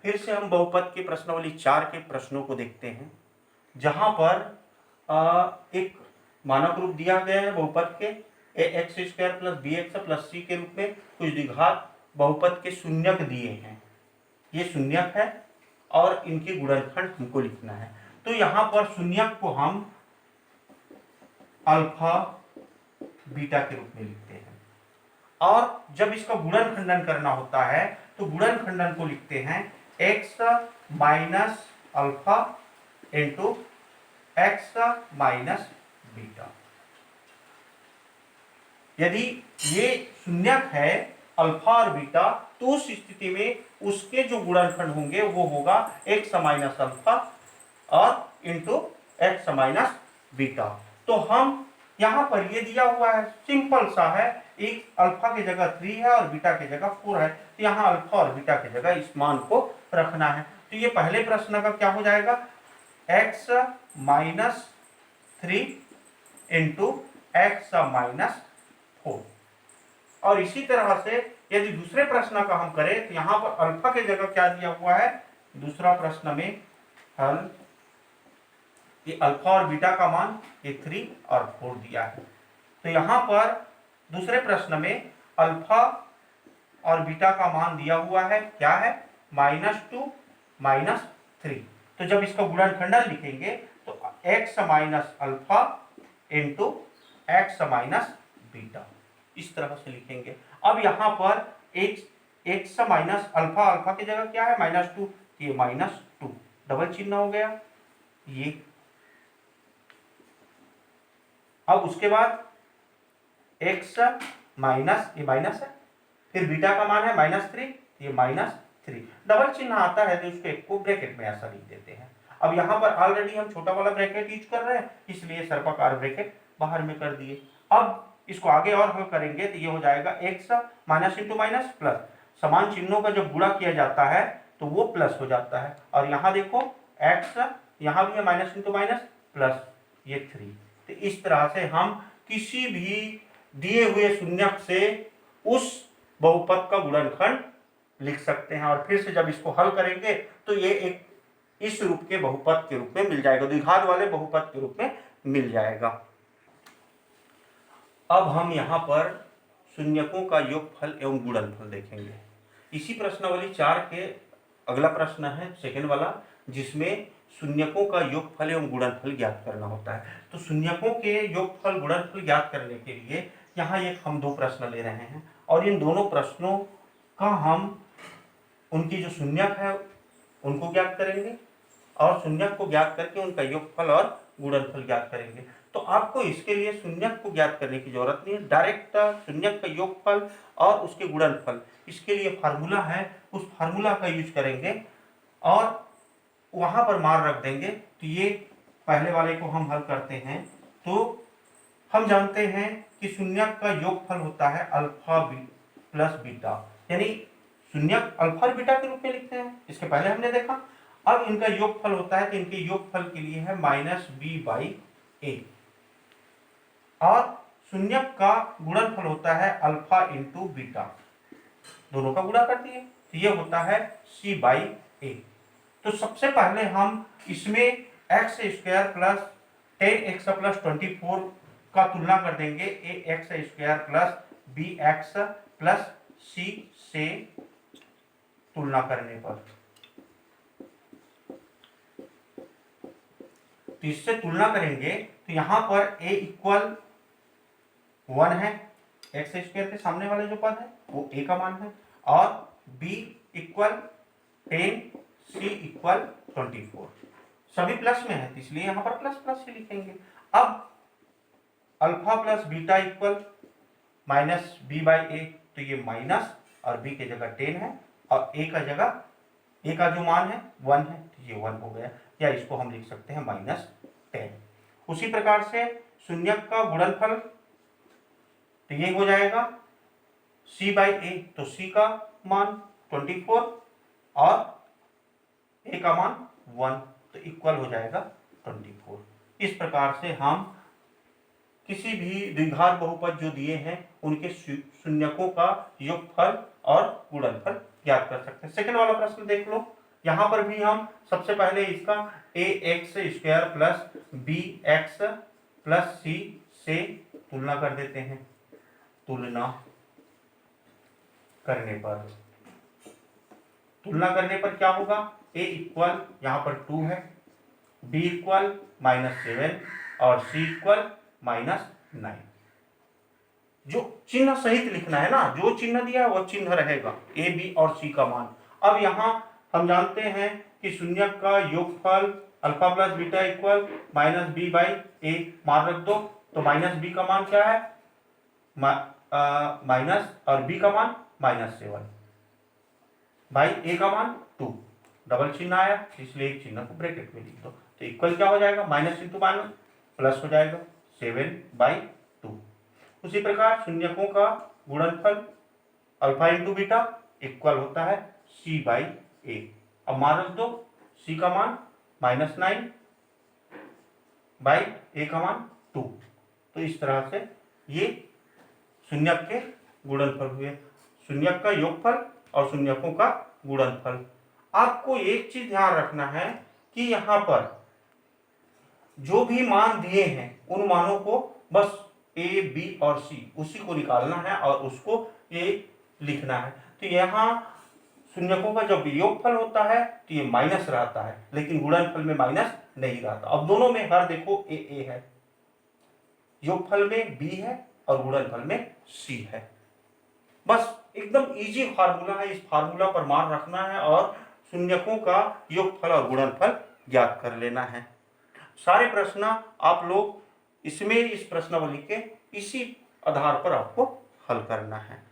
फिर से हम बहुपद के प्रश्नावली 4 के प्रश्नों को देखते हैं, जहां पर एक मानक रूप दिया गया है बहुपद के ax² + bx + c के रूप में कुछ द्विघात बहुपद के शून्यक दिए हैं। ये शून्यक है और इनके गुणनखंड हमको लिखना है। तो यहाँ पर शून्यक को हम अल्फा बीटा के रूप में लिखते हैं, और जब इसका गुणनखंडन करना होता है तो गुणनखंडन को लिखते हैं x minus alpha into x minus beta. यदि ये शून्यक है अल्फा और बीटा, तो उस स्थिति में उसके जो गुणनखंड होंगे वो होगा x माइनस अल्फा और इंटू x माइनस बीटा। तो हम यहाँ पर ये दिया हुआ है, सिंपल सा है, एक अल्फा की जगह 3 है और बीटा की जगह 4 है, तो यहाँ अल्फा और बीटा की जगह इस मान को रखना है। तो ये पहले प्रश्न का क्या हो जाएगा, x minus 3 into x minus 4। और इसी तरह से यदि दूसरे प्रश्न का हम करें तो यहाँ पर अल्फा की जगह क्या दिया हुआ है, दूसरा प्रश्न में हल, ये अल्फा और बीटा का मान ये 3 और 4 दिया है। तो यहाँ पर दूसरे प्रश्न में अल्फा और बीटा का मान दिया हुआ है, क्या है, -2 -3। तो जब इसका गुणनखंडन लिखेंगे तो x minus alpha into x minus beta, इस तरह से लिखेंगे। अब यहाँ पर x माइनस अल्फा, अल्फा की जगह क्या है, -2, ये -2 डबल चिन्ह हो गया ये। अब उसके बाद x माइनस, ये माइनस है, फिर बीटा का मान है -3, ये -3 डबल चिन्ह आता है तो उसको एक को ब्रैकेट में ऐसा लिख देते हैं। अब यहाँ पर ऑलरेडी हम छोटा वाला ब्रैकेट यूज कर रहे हैं, इसलिए सर्पाकार ब्रैकेट बाहर में कर दिए। अब इसको आगे और हल करेंगे तो ये हो जाएगा x minus into minus plus, समान चिन्हों का जब गुणा किया जाता है तो वो प्लस हो जाता है। और यहाँ देखो x, यहाँ भी है माइनस इंटू माइनस प्लस, ये 3। तो इस तरह से हम किसी भी दिए हुए शून्यक से उस बहुपद का गुणनखंड लिख सकते हैं, और फिर से जब इसको हल करेंगे तो ये एक इस रूप के बहुपद के रूप में मिल जाएगा, द्विघात वाले बहुपद के रूप में मिल जाएगा। अब हम यहाँ पर शून्यकों का योगफल एवं गुणनफल देखेंगे। इसी प्रश्नावली 4 के अगला प्रश्न है सेकंड वाला, जिसमें शून्यकों का योगफल एवं गुणनफल ज्ञात करना होता है। तो शून्यकों के योगफल गुणनफल ज्ञात करने के लिए यहाँ एक हम 2 प्रश्न ले रहे हैं, और इन दोनों प्रश्नों का हम उनकी जो शून्यक है उनको ज्ञात करेंगे, और शून्यक को ज्ञात करके उनका योगफल और गुणनफल ज्ञात करेंगे। तो आपको इसके लिए शून्यक को ज्ञात करने की जरूरत नहीं है, डायरेक्ट शून्यक का योगफल और उसके गुणनफल, इसके लिए फार्मूला है, उस फार्मूला का यूज करेंगे और वहां पर मान रख देंगे। तो ये पहले वाले को हम हल करते हैं, तो हम जानते हैं कि शून्यक का योगफल होता है अल्फा प्लस बीटा, यानी शून्यक अल्फा और बीटा के रूप में लिखते हैं, इसके पहले हमने देखा। अब इनका योगफल होता है, तो इनके योगफल के लिए है -b/a, और शून्यक का गुणनफल होता है अल्फा इंटू बीटा, दोनों का गुणा कर दिए तो ये होता है c/a। तो सबसे पहले हम इसमें x² प्लस 10x प्लस 24 का तुलना कर देंगे ax² plus bx plus c से तुलना करने पर। तो इससे तुलना करेंगे तो यहाँ पर a इक्वल 1 है, x² के सामने वाले जो पद है वो a का मान है, और b इक्वल 10, c इक्वल 24, सभी प्लस में है इसलिए यहाँ पर प्लस प्लस ही लिखेंगे। अब alpha plus beta equal -b/a, तो ये माइनस और b की जगह 10 है, और a का जो मान है 1 है, तो ये 1 हो गया, या इसको हम लिख सकते हैं -10। उसी प्रकार से शून्यक का गुणनफल, तो ये हो जाएगा c/a, तो c का मान 24 और a का मान 1, तो इक्वल हो जाएगा 24। इस प्रकार से हम किसी भी द्विघात बहुपद जो दिए हैं उनके शून्यकों का योगफल और गुणनफल ज्ञात कर सकते हैं। सेकंड वाला प्रश्न देख लो, यहाँ पर भी हम सबसे पहले इसका a x square plus b x plus c से तुलना कर देते हैं। तुलना करने पर क्या होगा, ए इक्वल यहाँ पर 2 है, बी इक्वल -7 और सी इक्वल -9। जो चिन्ह सहित लिखना है ना, जो चिन्ह दिया है वो चिन्ह रहेगा, ए बी और सी का मान। अब यहाँ हम जानते हैं कि शून्यक का योगफल alpha plus beta equal -b/a मान रख दो, तो -b का मान क्या है, माइनस और b का मान -7 भाई a का मान 2, डबल चिन्ह आया इसलिए एक चिन्ह को ब्रैकेट में लिख दो, तो इक्वल क्या हो जाएगा, माइनस इंटू माइनस प्लस हो जाएगा 7/2। उसी प्रकार शून्यकों का गुणनफल अल्फा इंटू बीटा इक्वल होता है c/a। अब मान रख दो, c का मान -9 बाई a का मान 2। तो इस तरह से ये शून्यक के गुणनफल हुए, शून्यक का योगफल और शून्यकों का गुणनफल। आपको एक चीज ध्यान रखना है कि यहाँ पर जो भी मान दिए हैं उन मानों को बस ए बी और सी उसी को निकालना है और उसको ये लिखना है। तो यहाँ शून्यकों का जब योगफल होता है तो ये माइनस रहता है, लेकिन गुणनफल में माइनस नहीं रहता। अब दोनों में हर देखो ए है, योगफल में बी है और गुणनफल में सी है। बस एकदम इजी फार्मूला है, इस फार्मूला पर मान रखना है और शून्यकों का योगफल और गुणनफल ज्ञात कर लेना है। सारे प्रश्न आप लोग इसमें इस प्रश्नावली के इसी आधार पर आपको हल करना है।